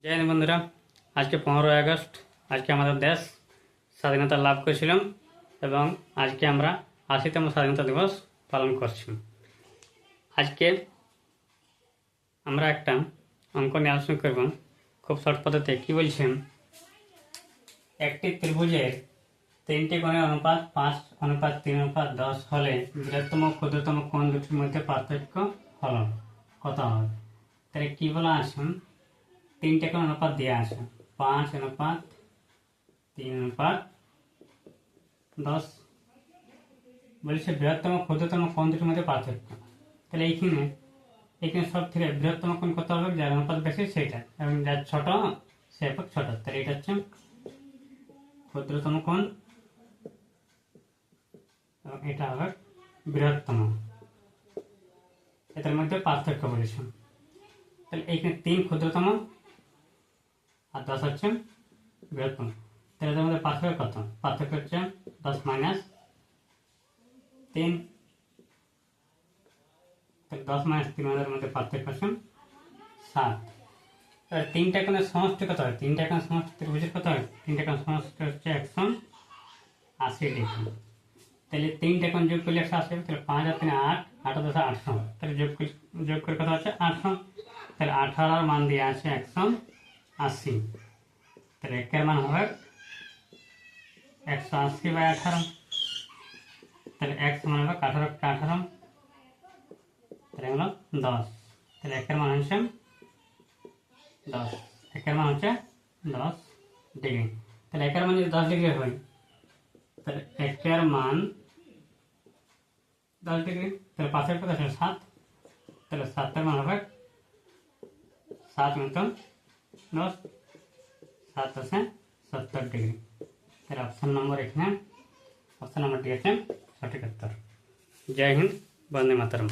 জয় হিন্দ বন্ধুরা। আজকে 15ই আগস্ট। আজকে আমাদের দেশ স্বাধীনতা লাভ করেছিলাম এবং আজকে আমরা 80তম স্বাধীনতা দিবস পালন করছি। আজকে আমরা একটা অঙ্ক নিয়ে আলোচনা করব খুব শর্ট পদ্ধতিতে। কী বলছেন, একটি ত্রিভুজের 3টি কোণের অনুপাত 5:3:10 হলে বৃহত্তম ও ক্ষুদ্রতম কোণ দুটির মধ্যে পার্থক্য হল কত হবে? তাহলে কী বলা আছে, 3টে কোণ অনুপাত দেওয়া আছে, 5:3:10 বলছে বৃহত্তম ক্ষুদ্রতম কোণ দুটির মধ্যে পার্থক্য। তাহলে এইখানে সব থেকে বৃহত্তম কোণ কত হবে? যার অনুপাত বেশি সেইটা, এবং যার ছোট সে একক ছোট। তাহলে এটা হচ্ছে ক্ষুদ্রতম কোণ এবং এটা হবে বৃহত্তম, এটার মধ্যে পার্থক্য বলেছে। তাহলে এইখানে 3 ক্ষুদ্রতম আর 10 হচ্ছে বৃহত্তম। তাহলে এদের মধ্যে পার্থক্য কত? পার্থক্য হচ্ছে 10 - 3। 10 - 3 এর মধ্যে পার্থক্য হচ্ছে 7। তাহলে 3টা কোণের সমষ্টি কত হয়? 3টা কোণের সমষ্টি ত্রিভুজের কত হয়? 3টা কোণের সমষ্টি হচ্ছে 180 ডিগ্রি। তাহলে 3টা কোণ যোগ করলে 180, তাহলে 5 আর 3 8, 8 + 10 18। তাহলে যোগ করে কত হচ্ছে 18। তাহলে 18 মান দিয়ে আছে 180। তাহলে একের মান হবে 180/18। তাহলে এক সমান হবে 18 তাহলে হলো 10। তাহলে একের মান হচ্ছে 10। একের মান হচ্ছে 10 ডিগ্রি। তাহলে একের মান যদি 10 ডিগ্রি হয়, তাহলে একের মান 10 ডিগ্রি। তাহলে পাশের কত আছে 7। তাহলে 7 মান হবে 7 × 10, 7 আছে 70 ডিগ্রি। তাহলে অপশন নম্বর এখানে অপশন নম্বর ডি হচ্ছে সঠিক উত্তর। জয় হিন্দ, বন্দে মাতরম।